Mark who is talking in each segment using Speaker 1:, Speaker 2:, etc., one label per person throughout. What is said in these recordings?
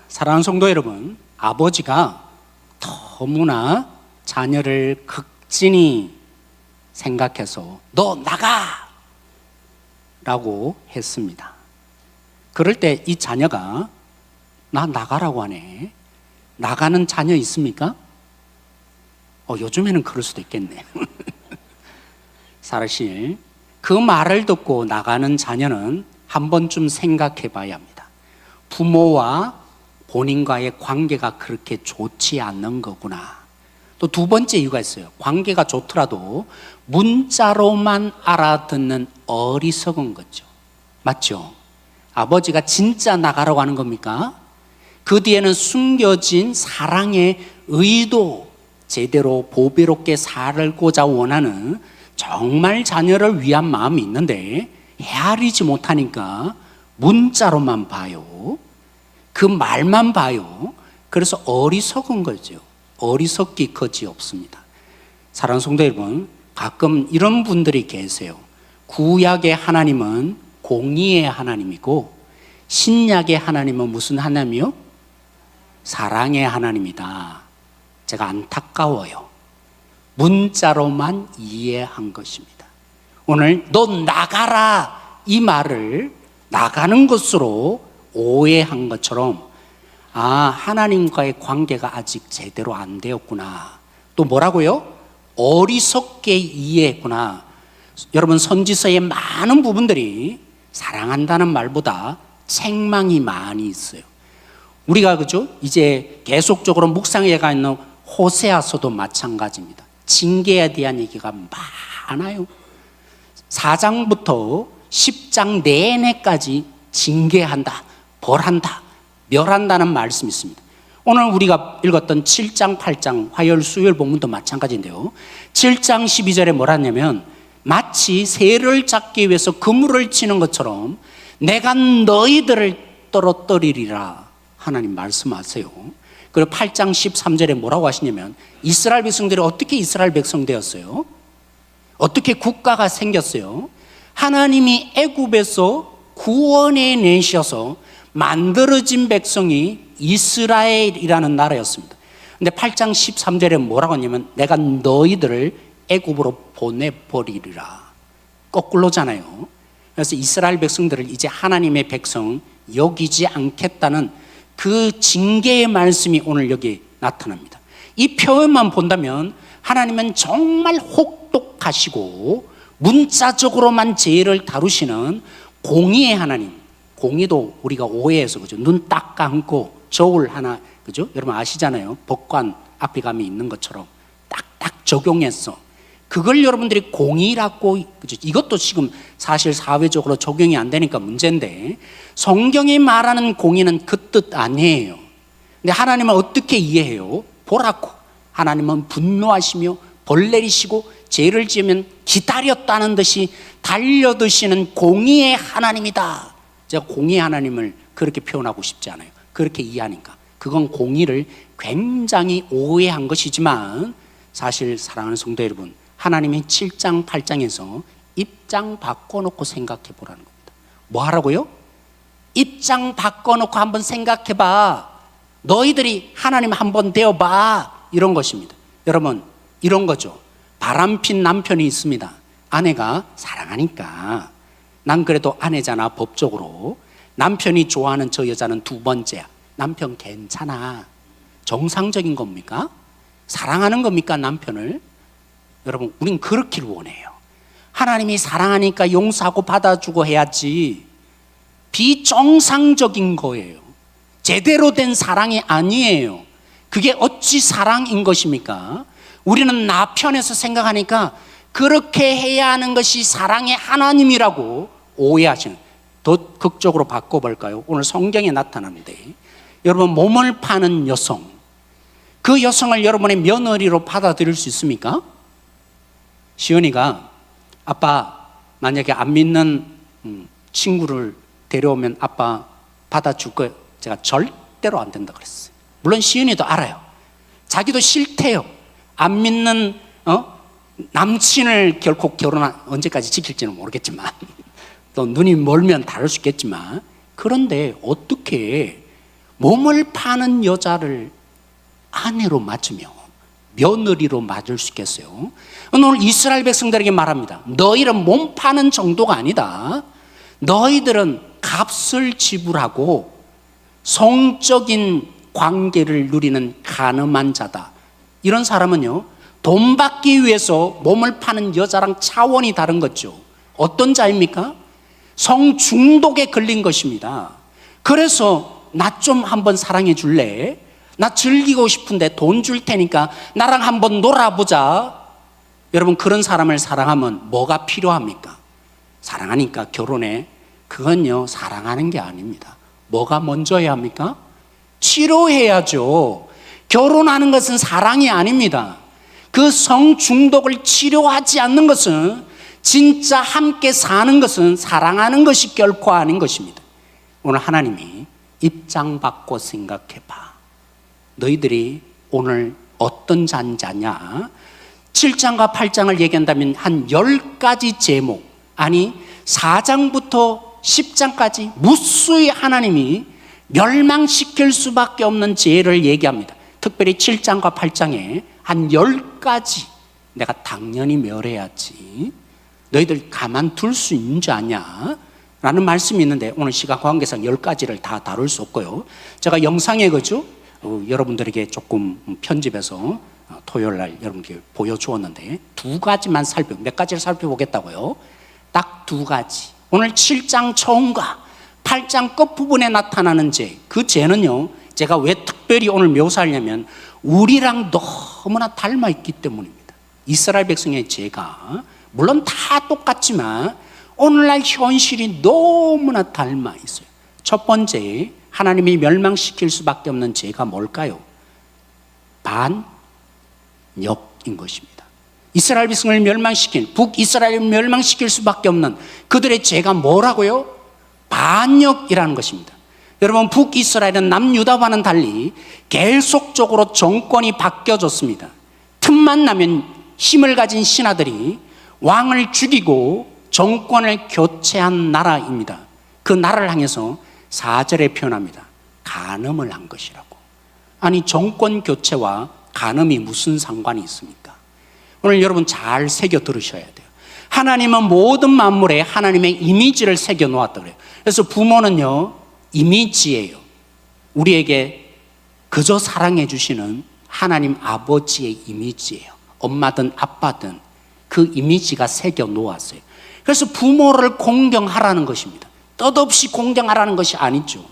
Speaker 1: 사랑하는 성도 여러분, 아버지가 너무나 자녀를 극진히 생각해서 너 나가! 라고 했습니다. 그럴 때 이 자녀가 나 나가라고 하네. 나가는 자녀 있습니까? 요즘에는 그럴 수도 있겠네. 사실 그 말을 듣고 나가는 자녀는 한 번쯤 생각해 봐야 합니다. 부모와 본인과의 관계가 그렇게 좋지 않는 거구나. 또 두 번째 이유가 있어요. 관계가 좋더라도 문자로만 알아듣는 어리석은 거죠. 맞죠? 아버지가 진짜 나가라고 하는 겁니까? 그 뒤에는 숨겨진 사랑의 의도, 제대로 보배롭게 살고자 원하는 정말 자녀를 위한 마음이 있는데 헤아리지 못하니까 문자로만 봐요. 그 말만 봐요. 그래서 어리석은 거죠. 어리석기 거지없습니다. 사랑하는 성도 여러분, 가끔 이런 분들이 계세요. 구약의 하나님은 공의의 하나님이고 신약의 하나님은 무슨 하나님이요? 사랑의 하나님이다. 제가 안타까워요. 문자로만 이해한 것입니다. 오늘 너 나가라 이 말을 나가는 것으로 오해한 것처럼 하나님과의 관계가 아직 제대로 안 되었구나. 또 뭐라고요? 어리석게 이해했구나. 여러분, 선지서의 많은 부분들이 사랑한다는 말보다 책망이 많이 있어요. 우리가 그죠? 이제 계속적으로 묵상해 가 있는 호세아서도 마찬가지입니다. 징계에 대한 얘기가 많아요. 4장부터 10장 내내까지 징계한다, 벌한다, 멸한다는 말씀이 있습니다. 오늘 우리가 읽었던 7장, 8장 화요일, 수요일 본문도 마찬가지인데요. 7장 12절에 뭐라 했냐면 마치 새를 잡기 위해서 그물을 치는 것처럼 내가 너희들을 떨어뜨리리라 하나님 말씀하세요. 그리고 8장 13절에 뭐라고 하시냐면 이스라엘 백성들이 어떻게 이스라엘 백성 되었어요? 어떻게 국가가 생겼어요? 하나님이 애굽에서 구원해 내셔서 만들어진 백성이 이스라엘이라는 나라였습니다. 근데 8장 13절에 뭐라고 하냐면 내가 너희들을 애굽으로 보내버리리라. 거꾸로잖아요. 그래서 이스라엘 백성들을 이제 하나님의 백성 여기지 않겠다는 그 징계의 말씀이 오늘 여기 나타납니다. 이 표현만 본다면 하나님은 정말 혹독하시고 문자적으로만 죄를 다루시는 공의의 하나님. 공의도 우리가 오해해서 그죠? 눈 딱 감고 저울 하나 그죠? 여러분 아시잖아요. 법관 앞에 가면 있는 것처럼 딱딱 적용해서 그걸 여러분들이 공의라고 그죠? 이것도 지금 사실 사회적으로 적용이 안 되니까 문제인데 성경이 말하는 공의는 그 뜻 아니에요. 근데 하나님은 어떻게 이해해요? 보라고. 하나님은 분노하시며 벌 내리시고 죄를 지으면 기다렸다는 듯이 달려드시는 공의의 하나님이다. 제가 공의의 하나님을 그렇게 표현하고 싶지 않아요. 그렇게 이해하니까. 그건 공의를 굉장히 오해한 것이지만 사실 사랑하는 성도 여러분, 하나님이 7장, 8장에서 입장 바꿔놓고 생각해 보라는 겁니다. 뭐 하라고요? 입장 바꿔놓고 한번 생각해 봐. 너희들이 하나님 한번 되어봐. 이런 것입니다. 여러분, 이런 거죠. 바람핀 남편이 있습니다. 아내가 사랑하니까 난 그래도 아내잖아 법적으로. 남편이 좋아하는 저 여자는 두 번째야. 남편 괜찮아. 정상적인 겁니까? 사랑하는 겁니까 남편을? 여러분, 우린 그렇기를 원해요. 하나님이 사랑하니까 용서하고 받아주고 해야지. 비정상적인 거예요. 제대로 된 사랑이 아니에요. 그게 어찌 사랑인 것입니까? 우리는 나 편에서 생각하니까 그렇게 해야 하는 것이 사랑의 하나님이라고 오해하시는. 더 극적으로 바꿔볼까요? 오늘 성경에 나타나는데 여러분, 몸을 파는 여성, 그 여성을 여러분의 며느리로 받아들일 수 있습니까? 시연이가 아빠 만약에 안 믿는 친구를 데려오면 아빠 받아줄 거예요. 제가 절대로 안 된다 그랬어요. 물론 시연이도 알아요. 자기도 싫대요. 안 믿는 남친을 결코 언제까지 지킬지는 모르겠지만 또 눈이 멀면 다를 수 있겠지만 그런데 어떻게 몸을 파는 여자를 아내로 맞으며 며느리로 맞을 수 있겠어요? 오늘 이스라엘 백성들에게 말합니다. 너희는 몸 파는 정도가 아니다. 너희들은 값을 지불하고 성적인 관계를 누리는 가늠한 자다. 이런 사람은요, 돈 받기 위해서 몸을 파는 여자랑 차원이 다른 거죠. 어떤 자입니까? 성중독에 걸린 것입니다. 그래서 나 좀 한번 사랑해 줄래? 나 즐기고 싶은데 돈 줄 테니까 나랑 한번 놀아보자. 여러분, 그런 사람을 사랑하면 뭐가 필요합니까? 사랑하니까 결혼해. 그건요, 사랑하는 게 아닙니다. 뭐가 먼저 해야 합니까? 치료해야죠. 결혼하는 것은 사랑이 아닙니다. 그 성중독을 치료하지 않는 것은, 진짜 함께 사는 것은 사랑하는 것이 결코 아닌 것입니다. 오늘 하나님이 입장 바꿔 생각해봐. 너희들이 오늘 어떤 자냐? 7장과 8장을 얘기한다면 한 10가지 제목, 아니 4장부터 10장까지 무수히 하나님이 멸망시킬 수밖에 없는 죄를 얘기합니다. 특별히 7장과 8장에 한 10가지 내가 당연히 멸해야지, 너희들 가만둘 수 있는 줄 아냐? 라는 말씀이 있는데 오늘 시간 관계상 10가지를 다 다룰 수 없고요. 제가 영상에 그죠? 여러분들에게 조금 편집해서 토요일 날 여러분께 보여주었는데 두 가지만 몇 가지를 살펴보겠다고요. 딱 두 가지. 오늘 7장 처음과 8장 끝부분에 나타나는 죄, 그 죄는요, 제가 왜 특별히 오늘 묘사하냐면 우리랑 너무나 닮아있기 때문입니다. 이스라엘 백성의 죄가 물론 다 똑같지만 오늘날 현실이 너무나 닮아있어요. 첫 번째, 하나님이 멸망시킬 수밖에 없는 죄가 뭘까요? 반역인 것입니다. 이스라엘 백성을 멸망시킨, 북이스라엘을 멸망시킬 수밖에 없는 그들의 죄가 뭐라고요? 반역이라는 것입니다. 여러분, 북이스라엘은 남유다와는 달리 계속적으로 정권이 바뀌어졌습니다. 틈만 나면 힘을 가진 신하들이 왕을 죽이고 정권을 교체한 나라입니다. 그 나라를 향해서 4절에 표현합니다. 간음을 한 것이라고. 아니, 정권 교체와 간음이 무슨 상관이 있습니까? 오늘 여러분 잘 새겨 들으셔야 돼요. 하나님은 모든 만물에 하나님의 이미지를 새겨 놓았다 그래요. 그래서 부모는요, 이미지예요. 우리에게 그저 사랑해 주시는 하나님 아버지의 이미지예요. 엄마든 아빠든 그 이미지가 새겨 놓았어요. 그래서 부모를 공경하라는 것입니다. 뜻없이 공경하라는 것이 아니죠.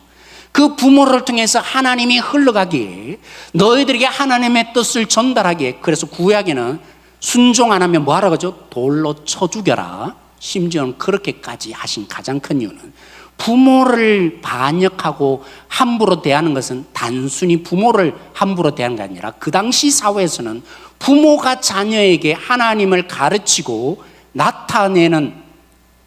Speaker 1: 그 부모를 통해서 하나님이 흘러가기에, 너희들에게 하나님의 뜻을 전달하기에, 그래서 구약에는 순종 안 하면 뭐 하라고 하죠? 돌로 쳐 죽여라. 심지어는 그렇게까지 하신 가장 큰 이유는, 부모를 반역하고 함부로 대하는 것은 단순히 부모를 함부로 대하는 게 아니라 그 당시 사회에서는 부모가 자녀에게 하나님을 가르치고 나타내는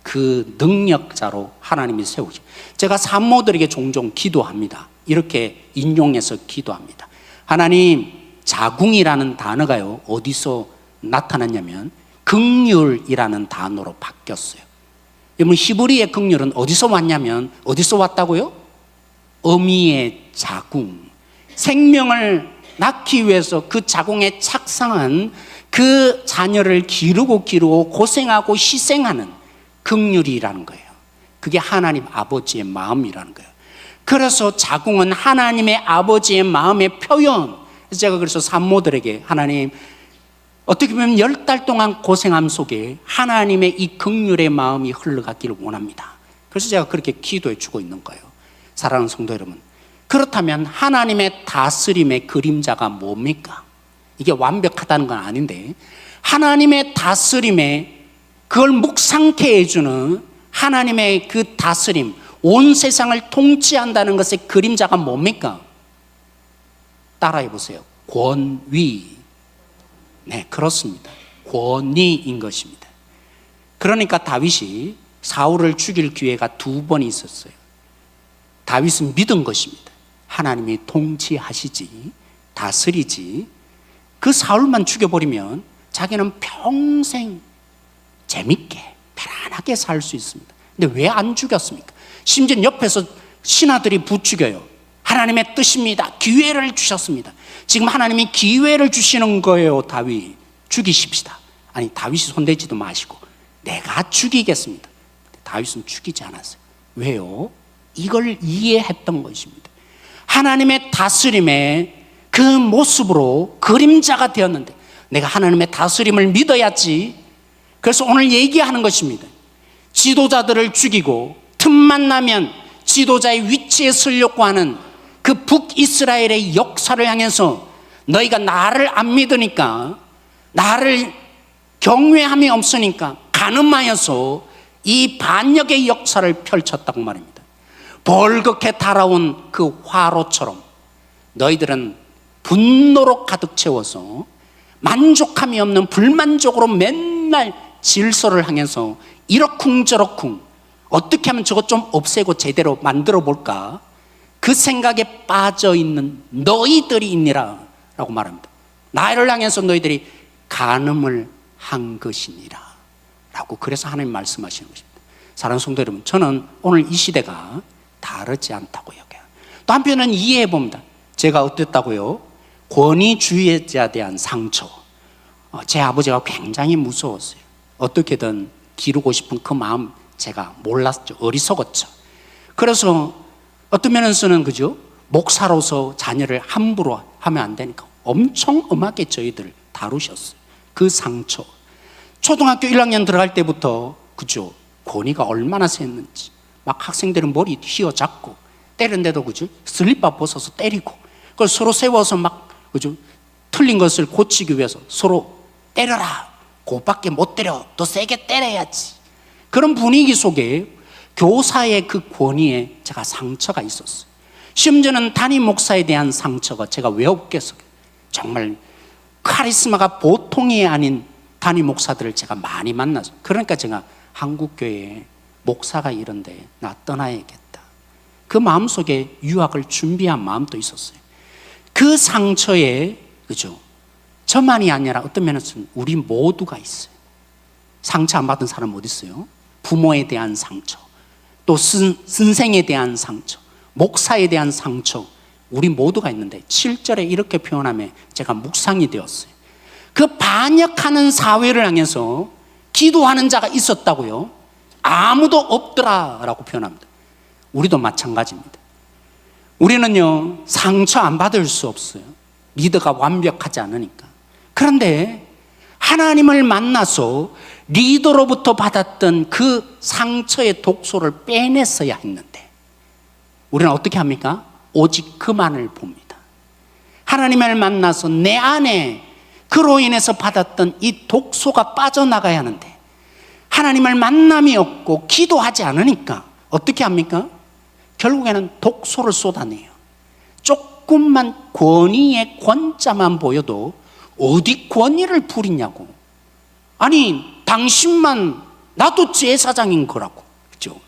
Speaker 1: 그 능력자로 하나님이 세우죠. 제가 산모들에게 종종 기도합니다. 이렇게 인용해서 기도합니다. 하나님, 자궁이라는 단어가요, 어디서 나타났냐면 긍휼이라는 단어로 바뀌었어요. 여러분, 히브리의 긍휼은 어디서 왔냐면, 어디서 왔다고요? 어미의 자궁, 생명을 낳기 위해서 그 자궁에 착상한 그 자녀를 기르고 고생하고 희생하는 긍휼이라는 거예요. 그게 하나님 아버지의 마음이라는 거예요. 그래서 자궁은 하나님의 아버지의 마음의 표현. 제가 그래서 산모들에게, 하나님, 어떻게 보면 10달 동안 고생함 속에 하나님의 이 긍휼의 마음이 흘러가기를 원합니다. 그래서 제가 그렇게 기도해 주고 있는 거예요. 사랑하는 성도 여러분, 그렇다면 하나님의 다스림의 그림자가 뭡니까? 이게 완벽하다는 건 아닌데, 하나님의 다스림에 그걸 묵상케 해주는 하나님의 그 다스림, 온 세상을 통치한다는 것의 그림자가 뭡니까? 따라해 보세요. 권위. 네, 그렇습니다. 권위인 것입니다. 그러니까 다윗이 사울을 죽일 기회가 2번 있었어요. 다윗은 믿은 것입니다. 하나님이 통치하시지, 다스리지. 그 사울만 죽여버리면 자기는 평생 재밌게 편안하게 살 수 있습니다. 근데 왜 안 죽였습니까? 심지어 옆에서 신하들이 부추겨요. 하나님의 뜻입니다. 기회를 주셨습니다. 지금 하나님이 기회를 주시는 거예요. 다윗 죽이십시다. 아니, 다윗이 손대지도 마시고 내가 죽이겠습니다. 다윗은 죽이지 않았어요. 왜요? 이걸 이해했던 것입니다. 하나님의 다스림의 그 모습으로 그림자가 되었는데 내가 하나님의 다스림을 믿어야지. 그래서 오늘 얘기하는 것입니다. 지도자들을 죽이고 틈만 나면 지도자의 위치에 서려고 하는 그 북이스라엘의 역사를 향해서 너희가 나를 안 믿으니까, 나를 경외함이 없으니까 간음하여서 이 반역의 역사를 펼쳤다고 말입니다. 벌겋게 달아온 그 화로처럼 너희들은 분노로 가득 채워서 만족함이 없는 불만족으로 맨날 질서를 향해서 이러쿵저러쿵 어떻게 하면 저것 좀 없애고 제대로 만들어 볼까, 그 생각에 빠져 있는 너희들이 있니라 라고 말합니다. 나를 향해서 너희들이 간음을 한 것이니라 라고, 그래서 하나님 말씀하시는 것입니다. 사랑하는 성도 여러분, 저는 오늘 이 시대가 다르지 않다고 여겨요. 또 한편은 이해해 봅니다. 제가 어땠다고요? 권위주의자에 대한 상처, 제 아버지가 굉장히 무서웠어요. 어떻게든 기르고 싶은 그 마음 제가 몰랐죠. 어리석었죠. 그래서 어떤 면에서는 그죠? 목사로서 자녀를 함부로 하면 안 되니까 엄청 엄하게 저희들 다루셨어요. 그 상처. 초등학교 1학년 들어갈 때부터 그죠? 권위가 얼마나 셌는지. 막 학생들은 머리 휘어잡고 때렸는데도 그죠? 슬립바 벗어서 때리고, 그걸 서로 세워서 막 그죠? 틀린 것을 고치기 위해서 서로 때려라. 그밖에 못 때려. 더 세게 때려야지. 그런 분위기 속에 교사의 그 권위에 제가 상처가 있었어요. 심지어는 담임 목사에 대한 상처가 제가 왜 없겠어요. 정말 카리스마가 보통이 아닌 담임 목사들을 제가 많이 만났어요. 그러니까 제가 한국교회에 목사가 이런데 나 떠나야겠다, 그 마음속에 유학을 준비한 마음도 있었어요. 그 상처에 그죠? 저만이 아니라 어떤 면에서는 우리 모두가 있어요. 상처 안 받은 사람 어디 있어요? 부모에 대한 상처, 또 선생에 대한 상처, 목사에 대한 상처, 우리 모두가 있는데 7절에 이렇게 표현하며 제가 묵상이 되었어요. 그 반역하는 사회를 향해서 기도하는 자가 있었다고요? 아무도 없더라 라고 표현합니다. 우리도 마찬가지입니다. 우리는요, 상처 안 받을 수 없어요. 리더가 완벽하지 않으니까. 그런데 하나님을 만나서 리더로부터 받았던 그 상처의 독소를 빼냈어야 했는데 우리는 어떻게 합니까? 오직 그만을 봅니다. 하나님을 만나서 내 안에 그로 인해서 받았던 이 독소가 빠져나가야 하는데 하나님을 만남이 없고 기도하지 않으니까 어떻게 합니까? 결국에는 독소를 쏟아내요. 조금만 권위의 권자만 보여도 어디 권위를 부리냐고. 아니, 당신만, 나도 제사장인 거라고. 그죠?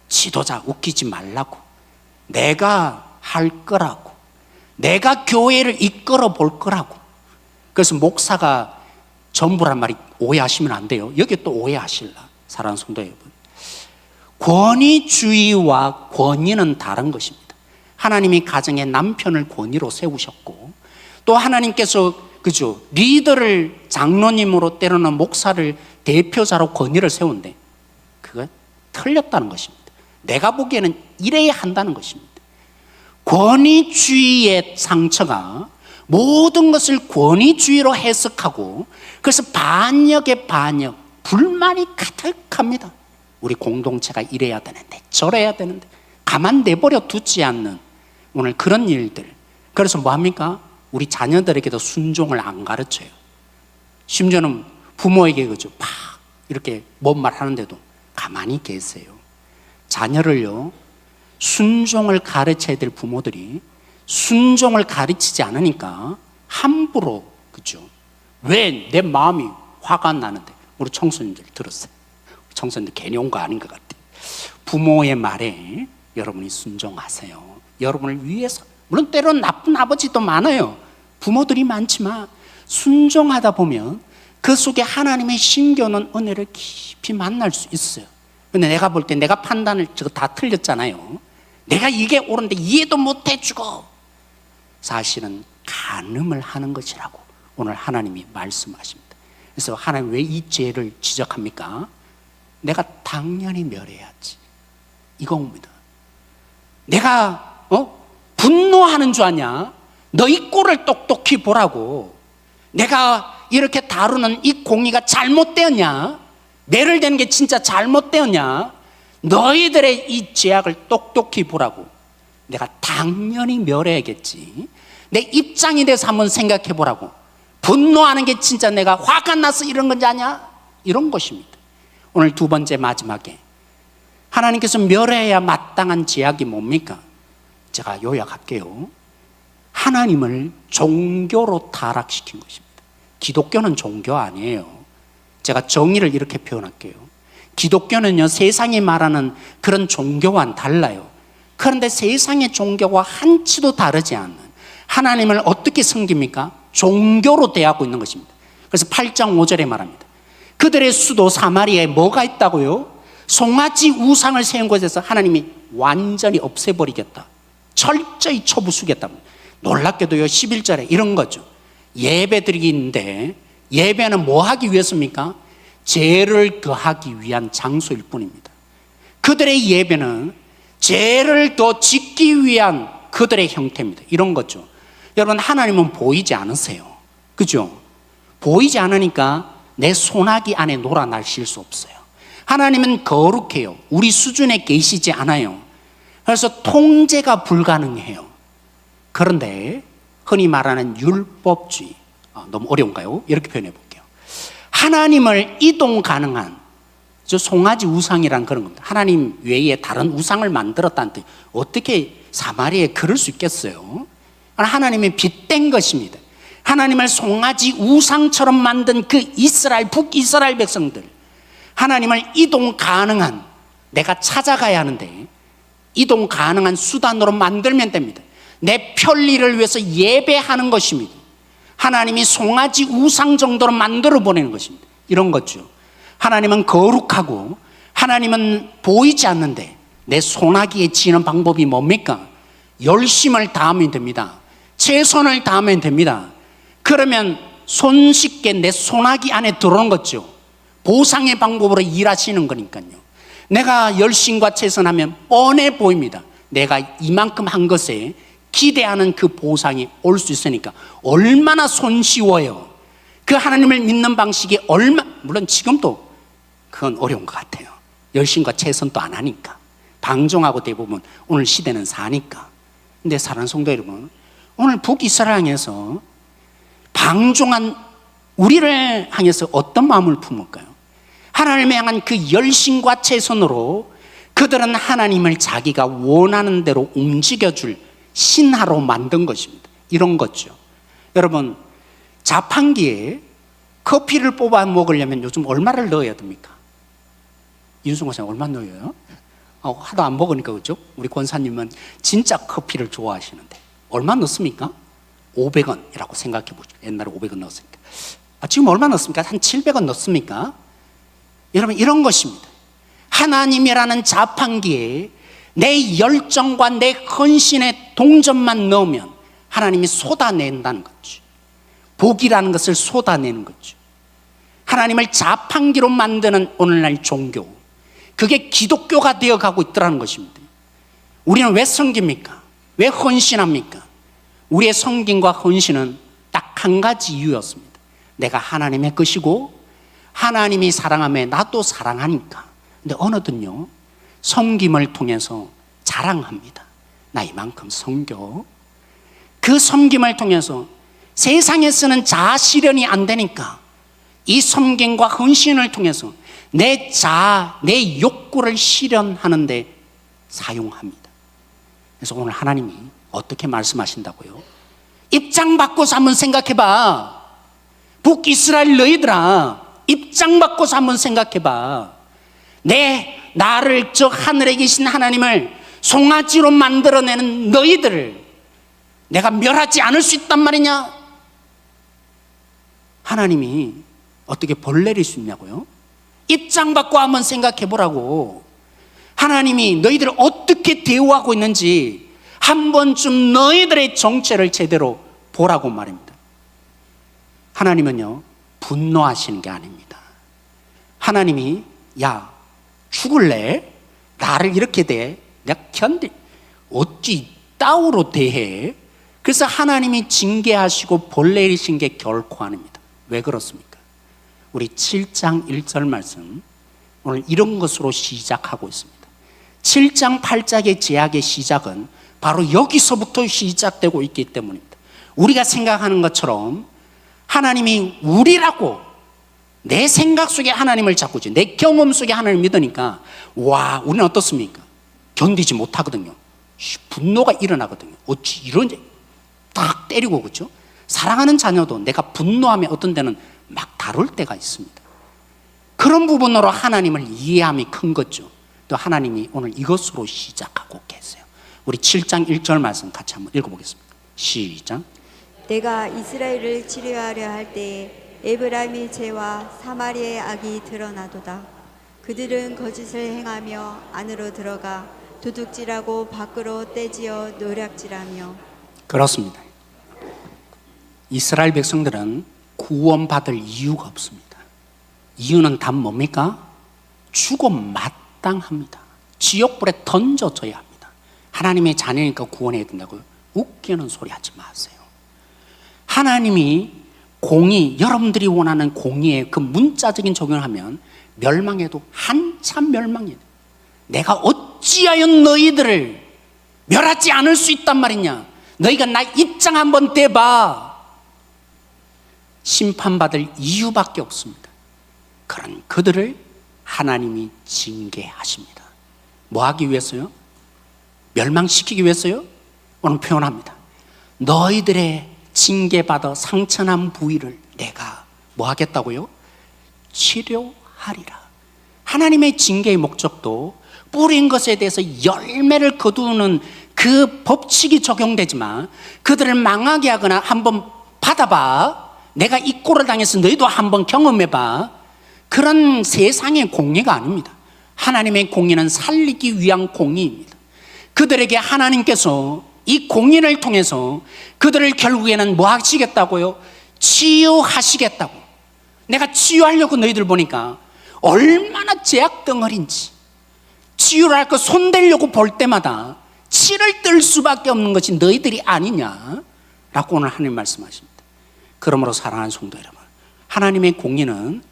Speaker 1: 지도자 웃기지 말라고. 내가 할 거라고. 내가 교회를 이끌어 볼 거라고. 그래서 목사가 전부란 말이 오해하시면 안 돼요. 여기 또 오해하실라. 사랑하는 성도 여러분, 권위주의와 권위는 다른 것입니다. 하나님이 가정에 남편을 권위로 세우셨고, 또 하나님께서 그죠, 리더를 장로님으로 때로는 목사를 대표자로 권위를 세운데 그거 틀렸다는 것입니다. 내가 보기에는 이래야 한다는 것입니다. 권위주의의 상처가 모든 것을 권위주의로 해석하고, 그래서 반역의 반역, 불만이 가득합니다. 우리 공동체가 이래야 되는데 저래야 되는데 가만 내버려 두지 않는 오늘 그런 일들. 그래서 뭐합니까? 우리 자녀들에게도 순종을 안 가르쳐요. 심지어는 부모에게 그죠, 막 이렇게 뭔 말 하는데도 가만히 계세요. 자녀를요, 순종을 가르쳐야 될 부모들이 순종을 가르치지 않으니까 함부로, 그죠? 왜 내 마음이 화가 나는데. 우리 청소년들 들었어요. 청소년들 괜히 온 거 아닌 것 같아요. 부모의 말에 여러분이 순종하세요. 여러분을 위해서. 물론 때로는 나쁜 아버지도 많아요. 부모들이 많지만 순종하다 보면 그 속에 하나님의 심겨놓은 은혜를 깊이 만날 수 있어요. 근데 내가 볼 때 내가 판단을 저거 다 틀렸잖아요. 내가 이게 옳은데 이해도 못 해주고, 사실은 간음을 하는 것이라고 오늘 하나님이 말씀하십니다. 그래서 하나님 왜 이 죄를 지적합니까? 내가 당연히 멸해야지, 이겁니다. 내가 분노하는 줄 아냐? 너희 꼴을 똑똑히 보라고. 내가 이렇게 다루는 이 공의가 잘못되었냐? 매를 대는 게 진짜 잘못되었냐? 너희들의 이 죄악을 똑똑히 보라고. 내가 당연히 멸해야겠지. 내 입장에 대해서 한번 생각해 보라고. 분노하는 게 진짜 내가 화가 나서 이런 건지 아냐? 이런 것입니다. 오늘 두 번째 마지막에 하나님께서 멸해야 마땅한 죄악이 뭡니까? 제가 요약할게요. 하나님을 종교로 타락시킨 것입니다. 기독교는 종교 아니에요. 제가 정의를 이렇게 표현할게요. 기독교는요, 세상이 말하는 그런 종교와는 달라요. 그런데 세상의 종교와 한치도 다르지 않는 하나님을 어떻게 섬깁니까? 종교로 대하고 있는 것입니다. 그래서 8장 5절에 말합니다. 그들의 수도 사마리아에 뭐가 있다고요? 송아지 우상을 세운 곳에서 하나님이 완전히 없애버리겠다, 철저히 쳐부수겠다. 놀랍게도요, 11절에 이런 거죠. 예배 드리기인데, 예배는 뭐 하기 위해서입니까? 죄를 더하기 위한 장소일 뿐입니다. 그들의 예배는 죄를 더 짓기 위한 그들의 형태입니다. 이런 거죠. 여러분, 하나님은 보이지 않으세요. 그죠? 보이지 않으니까 내 소나기 안에 놀아나실 수 없어요. 하나님은 거룩해요. 우리 수준에 계시지 않아요. 그래서 통제가 불가능해요. 그런데 흔히 말하는 율법주의, 너무 어려운가요? 이렇게 표현해 볼게요. 하나님을 이동 가능한, 저 송아지 우상이란 그런 겁니다. 하나님 외에 다른 우상을 만들었다는 뜻. 어떻게 사마리아에 그럴 수 있겠어요? 하나님의 빗댄 것입니다. 하나님을 송아지 우상처럼 만든 그 이스라엘, 북이스라엘 백성들, 하나님을 이동 가능한, 내가 찾아가야 하는데 이동 가능한 수단으로 만들면 됩니다. 내 편리를 위해서 예배하는 것입니다. 하나님이 송아지 우상 정도로 만들어 보내는 것입니다. 이런 거죠. 하나님은 거룩하고 하나님은 보이지 않는데 내 소나기에 지는 방법이 뭡니까? 열심을 다하면 됩니다. 최선을 다하면 됩니다. 그러면 손쉽게 내 소나기 안에 들어오는 거죠. 보상의 방법으로 일하시는 거니까요. 내가 열심과 최선하면 뻔해 보입니다. 내가 이만큼 한 것에 기대하는 그 보상이 올 수 있으니까 얼마나 손쉬워요. 그 하나님을 믿는 방식이 물론 지금도 그건 어려운 것 같아요. 열심과 최선도 안 하니까, 방종하고 대부분 오늘 시대는 사니까. 근데 사랑하는 성도 여러분, 오늘 북이스라엘에서 방종한 우리를 향해서 어떤 마음을 품을까요? 하나님을 향한 그 열심과 최선으로 그들은 하나님을 자기가 원하는 대로 움직여줄 신하로 만든 것입니다. 이런 거죠. 여러분, 자판기에 커피를 뽑아 먹으려면 요즘 얼마를 넣어야 됩니까? 윤승호 선생님 얼마 넣어요? 하도 안 먹으니까, 그죠? 우리 권사님은 진짜 커피를 좋아하시는데 얼마 넣습니까? 500원이라고 생각해 보죠. 옛날에 500원 넣었으니까. 지금 얼마 넣습니까? 한 700원 넣습니까? 여러분, 이런 것입니다. 하나님이라는 자판기에 내 열정과 내 헌신의 동전만 넣으면 하나님이 쏟아낸다는 거죠. 복이라는 것을 쏟아내는 거죠. 하나님을 자판기로 만드는 오늘날 종교, 그게 기독교가 되어가고 있더라는 것입니다. 우리는 왜 섬깁니까? 왜 헌신합니까? 우리의 섬김과 헌신은 딱 한 가지 이유였습니다. 내가 하나님의 것이고 하나님이 사랑하며 나도 사랑하니까. 근데 어느덧요, 섬김을 통해서 자랑합니다. 나 이만큼 섬겨. 그 섬김을 통해서 세상에서는 자아 실현이 안 되니까 이 섬김과 헌신을 통해서 내 자아, 내 욕구를 실현하는 데 사용합니다. 그래서 오늘 하나님이 어떻게 말씀하신다고요? 입장 바꿔서 한번 생각해봐. 북이스라엘 너희들아, 입장 바꿔서 한번 생각해봐. 나를 저 하늘에 계신 하나님을 송아지로 만들어내는 너희들을 내가 멸하지 않을 수 있단 말이냐? 하나님이 어떻게 벌 내릴 수 있냐고요? 입장 바꿔 한번 생각해 보라고. 하나님이 너희들을 어떻게 대우하고 있는지 한 번쯤 너희들의 정체를 제대로 보라고 말입니다. 하나님은요, 분노하시는 게 아닙니다. 하나님이 야, 죽을래? 나를 이렇게 대? 내가 어찌 따위로 대해? 그래서 하나님이 징계하시고 벌 내리신 게 결코 아닙니다. 왜 그렇습니까? 우리 7장 1절 말씀 오늘 이런 것으로 시작하고 있습니다. 7장 8장의 제약의 시작은 바로 여기서부터 시작되고 있기 때문입니다. 우리가 생각하는 것처럼 하나님이 우리라고 내 생각 속에 하나님을 잡고지, 내 경험 속에 하나님을 믿으니까 와, 우리는 어떻습니까? 견디지 못하거든요. 분노가 일어나거든요. 어찌 이런, 딱 때리고, 그렇죠? 사랑하는 자녀도 내가 분노하면 어떤 데는 막 다룰 때가 있습니다. 그런 부분으로 하나님을 이해함이 큰 거죠. 또 하나님이 오늘 이것으로 시작하고 계세요. 우리 7장 1절 말씀 같이 한번 읽어보겠습니다. 시작.
Speaker 2: 내가 이스라엘을 치료하려 할 때에 에브라임의 죄와 사마리아의 악이 드러나도다. 그들은 거짓을 행하며 안으로 들어가 도둑질하고 밖으로 떼지어 노략질하며.
Speaker 1: 그렇습니다. 이스라엘 백성들은 구원받을 이유가 없습니다. 이유는 단 뭡니까? 죽음 마땅합니다. 지옥불에 던져져야 합니다. 하나님의 자녀니까 구원해야 된다고요? 웃기는 소리 하지 마세요. 하나님이 공의, 여러분들이 원하는 공의의 그 문자적인 적용을 하면 멸망해도 한참 멸망해요. 내가 어찌하여 너희들을 멸하지 않을 수 있단 말이냐? 너희가 나 입장 한번 대봐. 심판받을 이유밖에 없습니다. 그런 그들을 하나님이 징계하십니다. 뭐 하기 위해서요? 멸망시키기 위해서요? 오늘 표현합니다. 너희들의 징계받아 상처난 부위를 내가 뭐 하겠다고요? 치료하리라. 하나님의 징계의 목적도 뿌린 것에 대해서 열매를 거두는 그 법칙이 적용되지만 그들을 망하게 하거나 한번 받아봐. 내가 이 꼴을 당해서 너희도 한번 경험해봐. 그런 세상의 공의가 아닙니다. 하나님의 공의는 살리기 위한 공의입니다. 그들에게 하나님께서 이 공의를 통해서 그들을 결국에는 뭐 하시겠다고요? 치유하시겠다고. 내가 치유하려고 너희들 보니까 얼마나 죄악 덩어리인지, 치유를 할 거 손대려고 볼 때마다 치를 뜰 수밖에 없는 것이 너희들이 아니냐라고 오늘 하나님 말씀하십니다. 그러므로 사랑하는 성도 여러분, 하나님의 공의는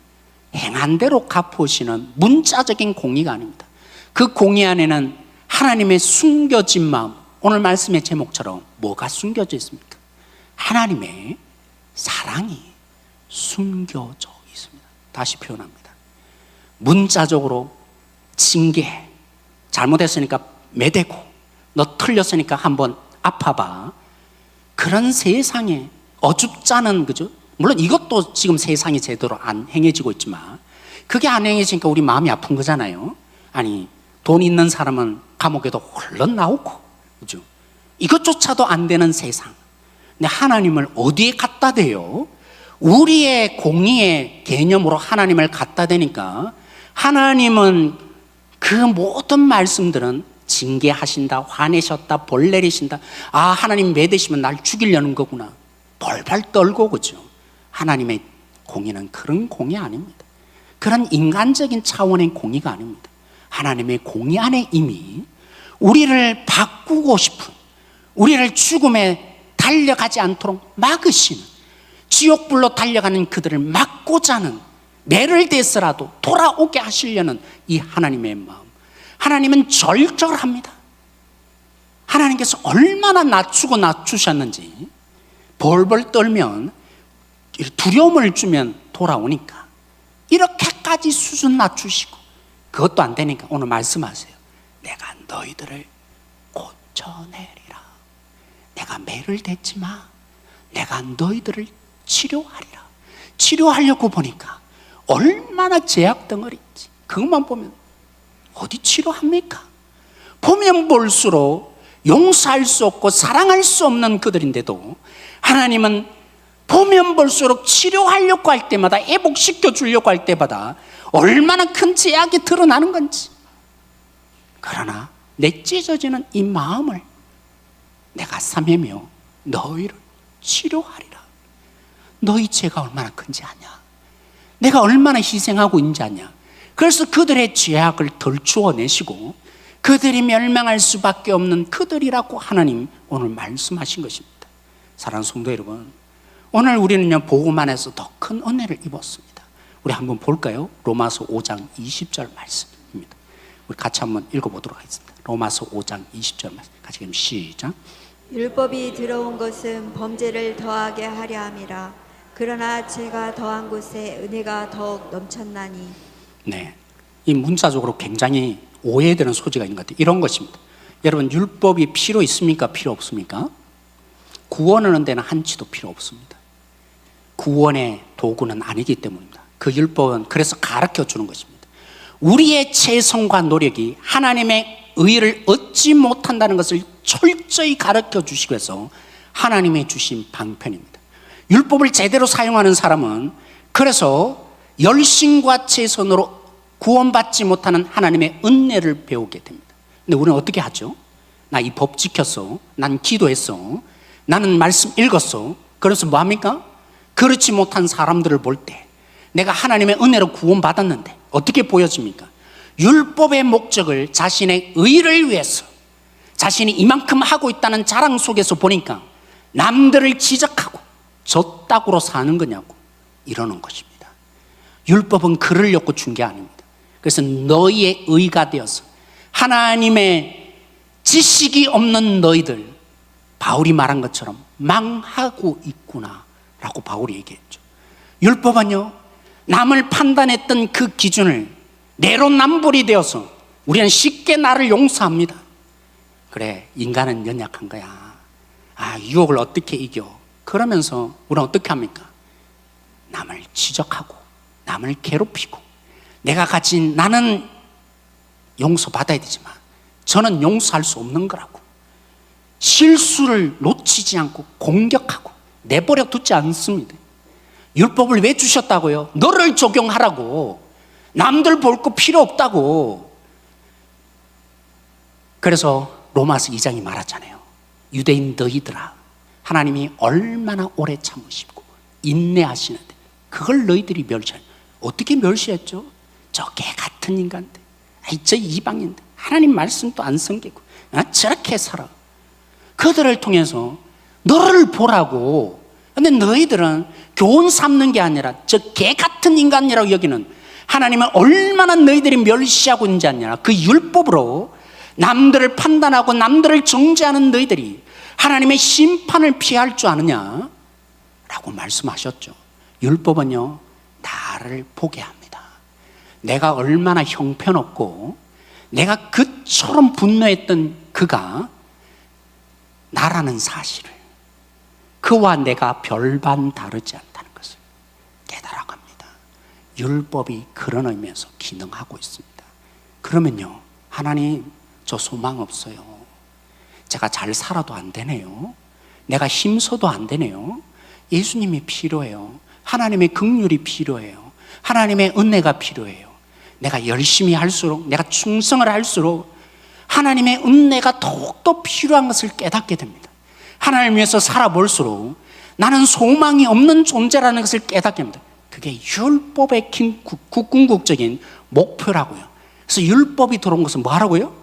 Speaker 1: 행한 대로 갚으시는 문자적인 공의가 아닙니다. 그 공의 안에는 하나님의 숨겨진 마음, 오늘 말씀의 제목처럼 뭐가 숨겨져 있습니까? 하나님의 사랑이 숨겨져 있습니다. 다시 표현합니다. 문자적으로 징계, 잘못했으니까 매대고, 너 틀렸으니까 한번 아파봐. 그런 세상에 어줍잖은, 그죠? 물론 이것도 지금 세상이 제대로 안 행해지고 있지만 그게 안 행해지니까 우리 마음이 아픈 거잖아요. 아니, 돈 있는 사람은 감옥에도 홀른 나오고, 그죠? 이것조차도 안 되는 세상. 근데 하나님을 어디에 갖다 대요? 우리의 공의의 개념으로 하나님을 갖다 대니까 하나님은 그 모든 말씀들은 징계하신다, 화내셨다, 벌 내리신다. 아, 하나님 매대시면 날 죽이려는 거구나. 벌벌 떨고, 그죠? 하나님의 공의는 그런 공의 아닙니다. 그런 인간적인 차원의 공의가 아닙니다. 하나님의 공의 안에 이미 우리를 바꾸고 싶은, 우리를 죽음에 달려가지 않도록 막으시는, 지옥불로 달려가는 그들을 막고자 하는, 매를 대서라도 돌아오게 하시려는 이 하나님의 마음. 하나님은 절절합니다. 하나님께서 얼마나 낮추고 낮추셨는지, 벌벌 떨면 두려움을 주면 돌아오니까 이렇게까지 수준 낮추시고, 그것도 안 되니까 오늘 말씀하세요. 내가 너희들을 고쳐내리라. 내가 매를 대지 마. 내가 너희들을 치료하리라. 치료하려고 보니까 얼마나 죄악 덩어리인지 그것만 보면 어디 치료합니까? 보면 볼수록 용서할 수 없고 사랑할 수 없는 그들인데도 하나님은 보면 볼수록 치료하려고 할 때마다, 회복시켜 주려고 할 때마다 얼마나 큰 죄악이 드러나는 건지, 그러나 내 찢어지는 이 마음을 내가 사매며 너희를 치료하리라. 너희 죄가 얼마나 큰지 아냐? 내가 얼마나 희생하고 있는지 아냐? 그래서 그들의 죄악을 덜추어내시고 그들이 멸망할 수밖에 없는 그들이라고 하나님 오늘 말씀하신 것입니다. 사랑하는 성도 여러분, 오늘 우리는요 복음 안에서 더 큰 은혜를 입었습니다. 우리 한번 볼까요? 로마서 5장 20절 말씀입니다. 우리 같이 한번 읽어보도록 하겠습니다. 로마서 5장 20절 말씀 같이 그럼 시작.
Speaker 2: 율법이 들어온 것은 범죄를 더하게 하려 함이라. 그러나 죄가 더한 곳에 은혜가 더욱 넘쳤나니.
Speaker 1: 네, 이 문자적으로 굉장히 오해되는 소지가 있는 것 같아요. 이런 것입니다. 여러분, 율법이 필요 있습니까? 필요 없습니까? 구원하는 데는 한치도 필요 없습니다. 구원의 도구는 아니기 때문입니다. 그 율법은 그래서 가르쳐 주는 것입니다. 우리의 최선과 노력이 하나님의 의를 얻지 못한다는 것을 철저히 가르쳐 주시기 위해서 하나님의 주신 방편입니다. 율법을 제대로 사용하는 사람은 그래서 열심과 최선으로 구원받지 못하는 하나님의 은혜를 배우게 됩니다. 근데 우리는 어떻게 하죠? 나 이 법 지켰어. 난 기도했어. 나는 말씀 읽었어. 그래서 뭐합니까? 그렇지 못한 사람들을 볼 때 내가 하나님의 은혜로 구원받았는데 어떻게 보여집니까? 율법의 목적을 자신의 의를 위해서 자신이 이만큼 하고 있다는 자랑 속에서 보니까 남들을 지적하고 저 따구로 사는 거냐고 이러는 것입니다. 율법은 그러려고 준 게 아닙니다. 그래서 너희의 의가 되어서 하나님의 지식이 없는 너희들, 바울이 말한 것처럼 망하고 있구나 라고 바울이 얘기했죠. 율법은요 남을 판단했던 그 기준을 내로남불이 되어서 우리는 쉽게 나를 용서합니다. 그래, 인간은 연약한 거야. 유혹을 어떻게 이겨? 그러면서 우리는 어떻게 합니까? 남을 지적하고 남을 괴롭히고 내가 가진, 나는 용서받아야 되지만 저는 용서할 수 없는 거라고 실수를 놓치지 않고 공격하고 내버려 두지 않습니다. 율법을 왜 주셨다고요? 너를 적용하라고. 남들 볼 거 필요 없다고. 그래서 로마서 2장이 말하잖아요. 유대인 너희들아, 하나님이 얼마나 오래 참으시고 인내하시는데 그걸 너희들이 멸시하냐. 어떻게 멸시했죠? 저 개 같은 인간들, 저 이방인들, 하나님 말씀도 안 섬기고 저렇게 살아. 그들을 통해서 너를 보라고. 근데 너희들은 교훈 삼는 게 아니라 저 개 같은 인간이라고 여기는 하나님은 얼마나 너희들이 멸시하고 있는지 아냐. 그 율법으로 남들을 판단하고 남들을 정죄하는 너희들이 하나님의 심판을 피할 줄 아느냐 라고 말씀하셨죠. 율법은요 나를 보게 합니다. 내가 얼마나 형편없고 내가 그처럼 분노했던 그가 나라는 사실을, 그와 내가 별반 다르지 않다는 것을 깨달아갑니다. 율법이 그런 의미에서 기능하고 있습니다. 그러면요 하나님, 저 소망 없어요. 제가 잘 살아도 안 되네요. 내가 힘써도 안 되네요. 예수님이 필요해요. 하나님의 긍휼이 필요해요. 하나님의 은혜가 필요해요. 내가 열심히 할수록, 내가 충성을 할수록 하나님의 은혜가 더욱더 필요한 것을 깨닫게 됩니다. 하나님을 위해서 살아볼수록 나는 소망이 없는 존재라는 것을 깨닫게 됩니다. 그게 율법의 궁극적인 목표라고요. 그래서 율법이 들어온 것은 뭐 하라고요?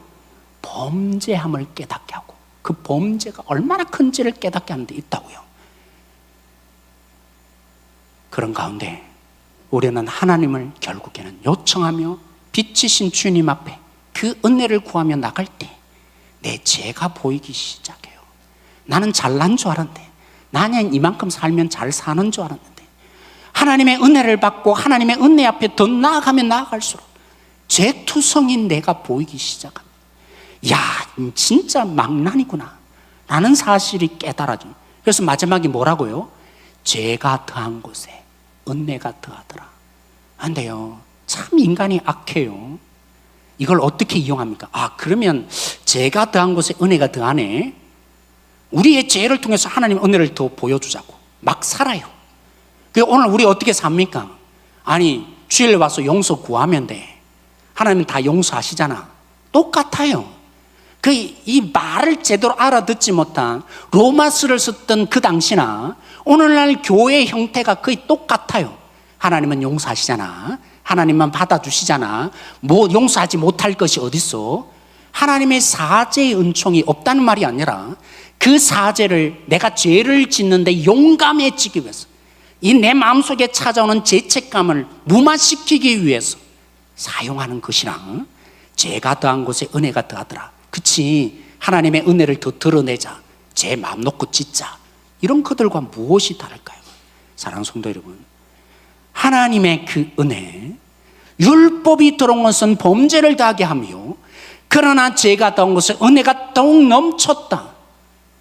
Speaker 1: 범죄함을 깨닫게 하고 그 범죄가 얼마나 큰지를 깨닫게 하는 데 있다고요. 그런 가운데 우리는 하나님을 결국에는 요청하며 빛이신 주님 앞에 그 은혜를 구하며 나갈 때 내 죄가 보이기 시작해요. 나는 잘난 줄 알았는데, 나는 이만큼 살면 잘 사는 줄 알았는데, 하나님의 은혜를 받고 하나님의 은혜 앞에 더 나아가면 나아갈수록 죄투성인 내가 보이기 시작합니다. 야, 진짜 망난이구나 라는 사실이 깨달아져. 그래서 마지막에 뭐라고요? 죄가 더한 곳에 은혜가 더하더라. 안돼요. 참 인간이 악해요. 이걸 어떻게 이용합니까? 그러면 죄가 더한 곳에 은혜가 더하네. 우리의 죄를 통해서 하나님 은혜를 더 보여주자고 막 살아요. 오늘 우리 어떻게 삽니까? 아니, 주일 와서 용서 구하면 돼. 하나님은 다 용서하시잖아. 똑같아요. 이 말을 제대로 알아듣지 못한 로마스를 썼던 그 당시나 오늘날 교회의 형태가 거의 똑같아요. 하나님은 용서하시잖아. 하나님만 받아주시잖아. 뭐 용서하지 못할 것이 어딨어? 하나님의 사죄의 은총이 없다는 말이 아니라 그 사죄를 내가 죄를 짓는데 용감해지기 위해서, 이 내 마음속에 찾아오는 죄책감을 무마시키기 위해서 사용하는 것이랑, 죄가 더한 곳에 은혜가 더하더라. 그치, 하나님의 은혜를 더 드러내자, 제 마음 놓고 짓자, 이런 것들과 무엇이 다를까요? 사랑하는 성도 여러분, 하나님의 그 은혜, 율법이 들어온 것은 범죄를 더하게 하며, 그러나 죄가 더한 것은 은혜가 더욱 넘쳤다.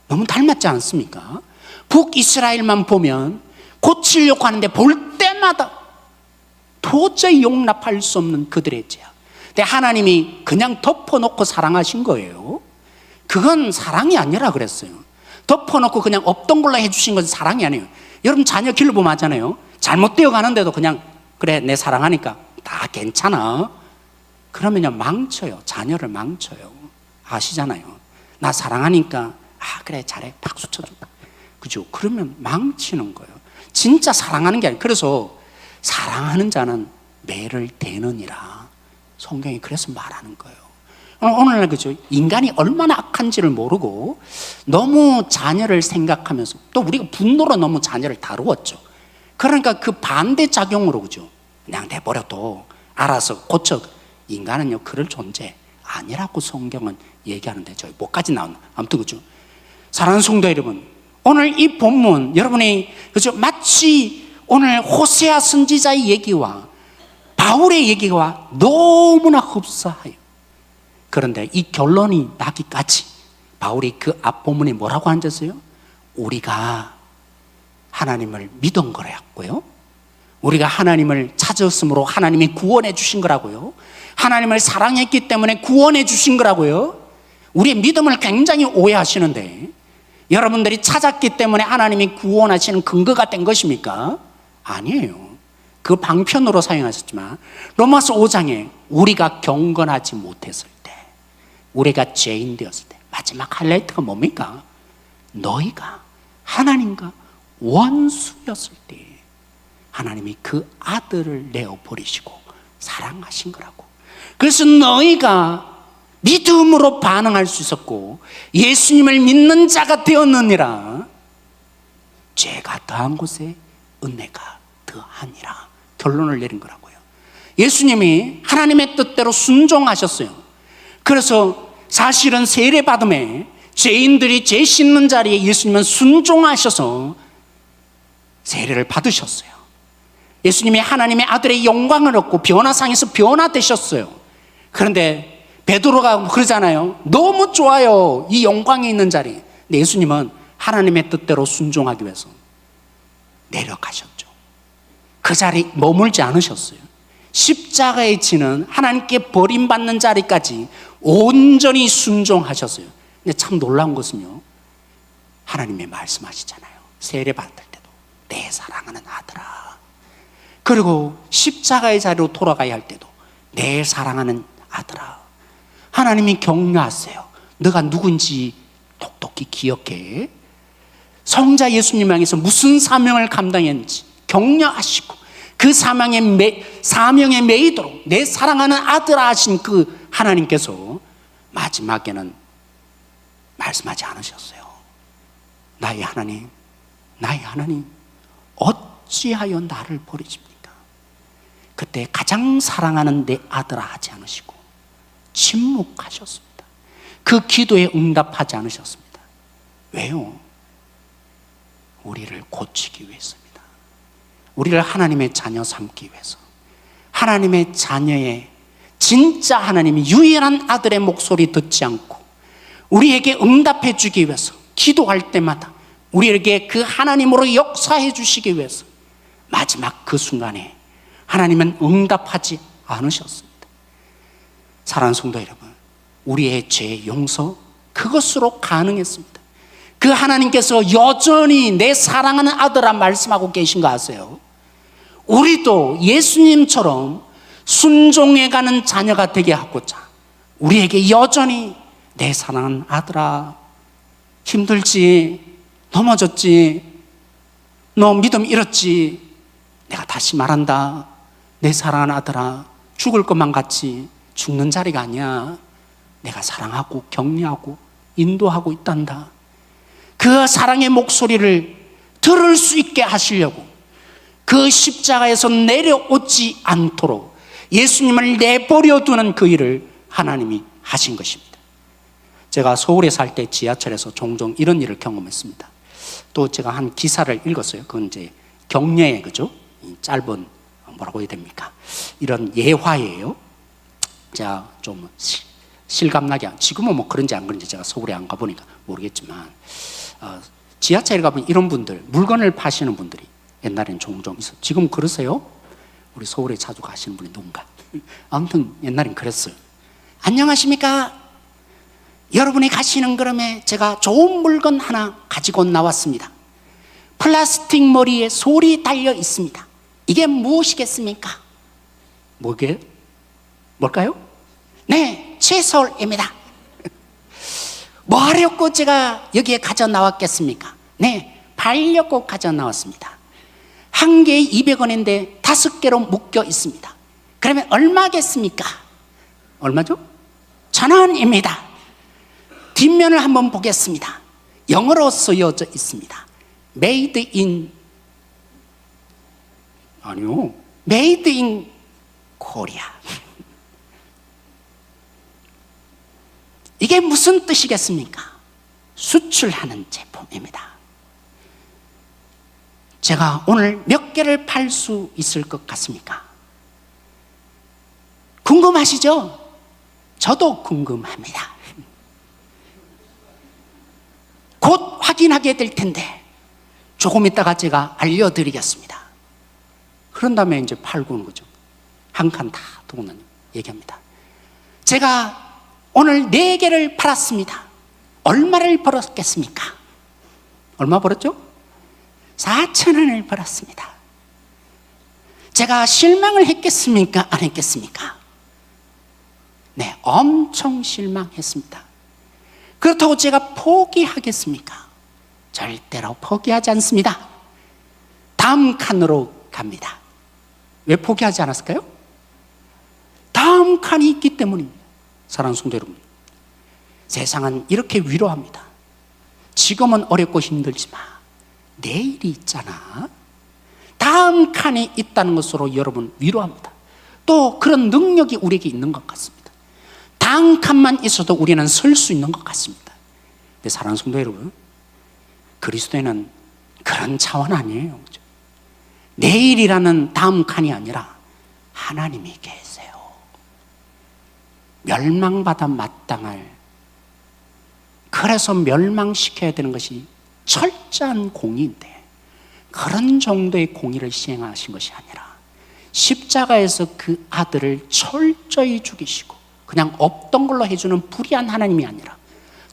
Speaker 1: 너무 닮았지 않습니까? 북이스라엘만 보면 고치려고 하는데 볼 때마다 도저히 용납할 수 없는 그들의 죄악. 근데 하나님이 그냥 덮어놓고 사랑하신 거예요. 그건 사랑이 아니라 그랬어요. 덮어놓고 그냥 없던 걸로 해주신 건 사랑이 아니에요. 여러분 자녀 길러보면 하잖아요. 잘못되어 가는데도 그냥 그래 내 사랑하니까 다 괜찮아. 그러면요 망쳐요. 자녀를 망쳐요. 아시잖아요. 나 사랑하니까 그래 잘해 박수 쳐줘. 그죠? 그러면 망치는 거예요. 진짜 사랑하는 게 아니에요. 그래서 사랑하는 자는 매를 대느니라, 성경이 그래서 말하는 거예요. 오늘날 그죠? 인간이 얼마나 악한지를 모르고 너무 자녀를 생각하면서, 또 우리가 분노로 너무 자녀를 다루었죠. 그러니까 그 반대작용으로 그죠? 그냥 내버려둬, 알아서 고쳐. 인간은요 그럴 존재 아니라고 성경은 얘기하는데 저희 뭐까지 나오나. 아무튼 그죠? 사랑하는 성도 여러분, 오늘 이 본문 여러분이 그죠? 마치 오늘 호세아 선지자의 얘기와 바울의 얘기와 너무나 흡사해요. 그런데 이 결론이 나기까지 바울이 그 앞본문에 뭐라고 앉았어요? 우리가 하나님을 믿은 거라고요. 우리가 하나님을 찾았으므로 하나님이 구원해 주신 거라고요. 하나님을 사랑했기 때문에 구원해 주신 거라고요. 우리의 믿음을 굉장히 오해하시는데, 여러분들이 찾았기 때문에 하나님이 구원하시는 근거가 된 것입니까? 아니에요. 그 방편으로 사용하셨지만 로마서 5장에 우리가 경건하지 못했을 때, 우리가 죄인 되었을 때, 마지막 하이라이트가 뭡니까? 너희가 하나님과 원수였을 때 하나님이 그 아들을 내어버리시고 사랑하신 거라고. 그래서 너희가 믿음으로 반응할 수 있었고 예수님을 믿는 자가 되었느니라. 죄가 더한 곳에 은혜가 더하니라. 결론을 내린 거라고요. 예수님이 하나님의 뜻대로 순종하셨어요. 그래서 사실은 세례받음에 죄인들이 죄 씻는 자리에 예수님은 순종하셔서 세례를 받으셨어요. 예수님이 하나님의 아들의 영광을 얻고 변화상에서 변화되셨어요. 그런데 베드로가 그러잖아요. 너무 좋아요, 이 영광이 있는 자리. 근데 예수님은 하나님의 뜻대로 순종하기 위해서 내려가셨죠. 그 자리 머물지 않으셨어요. 십자가에 지는 하나님께 버림받는 자리까지 온전히 순종하셨어요. 근데 참 놀라운 것은요, 하나님의 말씀하시잖아요. 세례 받을 때도 내 사랑하는 아들아. 그리고 십자가의 자리로 돌아가야 할 때도 내 사랑하는 아들아. 하나님이 격려하세요. 너가 누군지 똑똑히 기억해. 성자 예수님 향해서 무슨 사명을 감당했는지 격려하시고 그 사명에 매이도록 내 사랑하는 아들아 하신 그 하나님께서 마지막에는 말씀하지 않으셨어요. 나의 하나님, 나의 하나님, 어찌하여 나를 버리십니까? 그때 가장 사랑하는 내 아들아 하지 않으시고 침묵하셨습니다. 그 기도에 응답하지 않으셨습니다. 왜요? 우리를 고치기 위해서입니다. 우리를 하나님의 자녀 삼기 위해서, 하나님의 자녀의 진짜 하나님이 유일한 아들의 목소리 듣지 않고 우리에게 응답해 주기 위해서 기도할 때마다 우리에게 그 하나님으로 역사해 주시기 위해서 마지막 그 순간에 하나님은 응답하지 않으셨습니다. 사랑하는 성도 여러분, 우리의 죄 용서 그것으로 가능했습니다. 그 하나님께서 여전히 내 사랑하는 아들아 말씀하고 계신 거 아세요? 우리도 예수님처럼 순종해가는 자녀가 되게 하고자 우리에게 여전히 내 사랑하는 아들아, 힘들지, 넘어졌지, 너 믿음 잃었지, 내가 다시 말한다, 내 사랑하는 아들아, 죽을 것만 같지 죽는 자리가 아니야. 내가 사랑하고 격려하고 인도하고 있단다. 그 사랑의 목소리를 들을 수 있게 하시려고 그 십자가에서 내려오지 않도록 예수님을 내버려 두는 그 일을 하나님이 하신 것입니다. 제가 서울에 살 때 지하철에서 종종 이런 일을 경험했습니다. 또 제가 한 기사를 읽었어요. 그건 이제 격려의, 그죠? 짧은, 뭐라고 해야 됩니까? 이런 예화예요. 제가 좀 실감나게, 지금은 뭐 그런지 안 그런지 제가 서울에 안 가보니까 모르겠지만, 지하철에 가보면 이런 분들, 물건을 파시는 분들이 옛날엔 종종 있었어요. 지금 그러세요? 우리 서울에 자주 가시는 분이 누군가? 아무튼 옛날엔 그랬어요. 안녕하십니까? 여러분이 가시는 걸음에 제가 좋은 물건 하나 가지고 나왔습니다. 플라스틱 머리에 솔이 달려 있습니다. 이게 무엇이겠습니까? 뭘까요? 네, 칫솔입니다. 뭐 하려고 제가 여기에 가져 나왔겠습니까? 네, 바르려고 가져 나왔습니다. 한 개에 200원인데 5개로 묶여 있습니다. 그러면 얼마겠습니까? 얼마죠? 1,000원입니다. 뒷면을 한번 보겠습니다. 영어로 쓰여져 있습니다. Made in, 아니요, Made in Korea. 이게 무슨 뜻이겠습니까? 수출하는 제품입니다. 제가 오늘 몇 개를 팔 수 있을 것 같습니까? 궁금하시죠? 저도 궁금합니다. 곧 확인하게 될 텐데 조금 있다가 제가 알려드리겠습니다. 그런 다음에 이제 팔고 오는 거죠. 한 칸 다 두고는 얘기합니다. 제가 오늘 4개를 팔았습니다. 얼마를 벌었겠습니까? 얼마 벌었죠? 4,000원을 벌었습니다. 제가 실망을 했겠습니까? 안 했겠습니까? 네, 엄청 실망했습니다. 그렇다고 제가 포기하겠습니까? 절대로 포기하지 않습니다. 다음 칸으로 갑니다. 왜 포기하지 않았을까요? 다음 칸이 있기 때문입니다. 사랑하는 성도 여러분, 세상은 이렇게 위로합니다. 지금은 어렵고 힘들지만 내일이 있잖아. 다음 칸이 있다는 것으로 여러분 위로합니다. 또 그런 능력이 우리에게 있는 것 같습니다. 다음 칸만 있어도 우리는 설 수 있는 것 같습니다. 근데 사랑하는 성도 여러분, 그리스도에는 그런 차원 아니에요. 그렇죠? 내일이라는 다음 칸이 아니라 하나님이 계세요. 멸망받아 마땅할, 그래서 멸망시켜야 되는 것이 철저한 공의인데 그런 정도의 공의를 시행하신 것이 아니라 십자가에서 그 아들을 철저히 죽이시고 그냥 없던 걸로 해주는 불의한 하나님이 아니라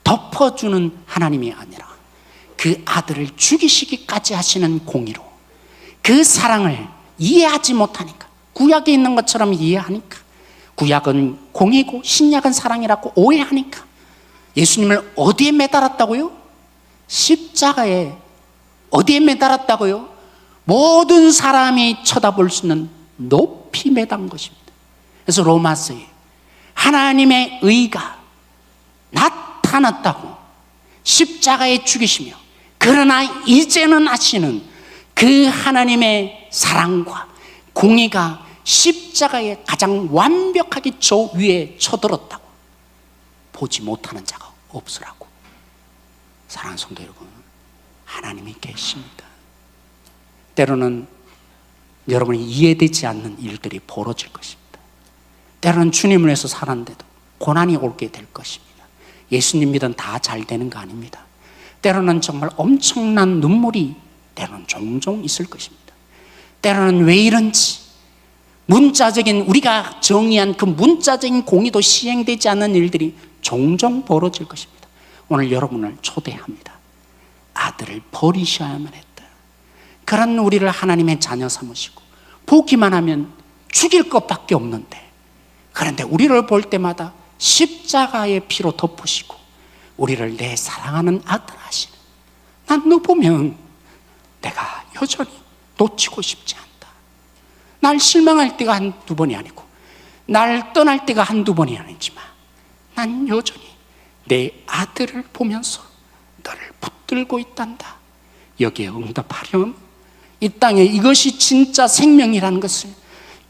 Speaker 1: 덮어주는 하나님이 아니라 그 아들을 죽이시기까지 하시는 공의로 그 사랑을 이해하지 못하니까, 구약에 있는 것처럼 이해하니까, 구약은 공의고 신약은 사랑이라고 오해하니까 예수님을 어디에 매달았다고요? 십자가에. 어디에 매달았다고요? 모든 사람이 쳐다볼 수 있는 높이 매단 것입니다. 그래서 로마서에 하나님의 의가 나타났다고 십자가에 죽이시며, 그러나 이제는 하시는 그 하나님의 사랑과 공의가 십자가에 가장 완벽하게 저 위에 쳐들었다고, 보지 못하는 자가 없으라고. 사랑하는 성도 여러분, 하나님이 계십니다. 때로는 여러분이 이해되지 않는 일들이 벌어질 것입니다. 때로는 주님을 위해서 살았는데도 고난이 오게 될 것입니다. 예수님 믿으면 다 잘 되는 거 아닙니다. 때로는 정말 엄청난 눈물이 때로는 종종 있을 것입니다. 때로는 왜 이런지, 문자적인, 우리가 정의한 그 문자적인 공의도 시행되지 않는 일들이 종종 벌어질 것입니다. 오늘 여러분을 초대합니다. 아들을 버리셔야만 했다. 그런 우리를 하나님의 자녀 삼으시고 보기만 하면 죽일 것밖에 없는데, 그런데 우리를 볼 때마다 십자가의 피로 덮으시고 우리를 내 사랑하는 아들 하시는, 난 너 보면 내가 여전히 놓치고 싶지 않다. 날 실망할 때가 한두 번이 아니고 날 떠날 때가 한두 번이 아니지만 난 여전히 내 아들을 보면서 너를 붙들고 있단다. 여기에 응답하렴. 이 땅에 이것이 진짜 생명이라는 것을,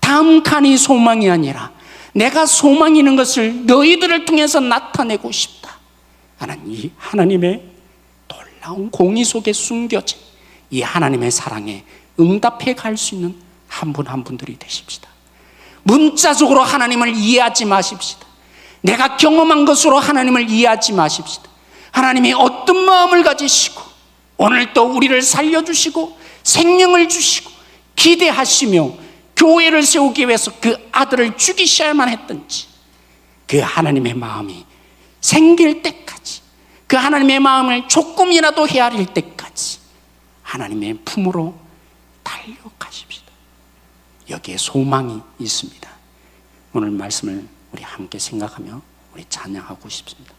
Speaker 1: 다음 칸이 소망이 아니라 내가 소망이 있는 것을 너희들을 통해서 나타내고 싶다 하는 이 하나님의 놀라운 공의 속에 숨겨진 이 하나님의 사랑에 응답해 갈 수 있는 한 분 한 분들이 되십시다. 문자적으로 하나님을 이해하지 마십시다. 내가 경험한 것으로 하나님을 이해하지 마십시다. 하나님이 어떤 마음을 가지시고 오늘 또 우리를 살려주시고 생명을 주시고 기대하시며 교회를 세우기 위해서 그 아들을 죽이셔야만 했던지, 그 하나님의 마음이 생길 때까지, 그 하나님의 마음을 조금이라도 헤아릴 때까지 하나님의 품으로 달려가십시다. 여기에 소망이 있습니다. 오늘 말씀을 우리 함께 생각하며 우리 찬양하고 싶습니다.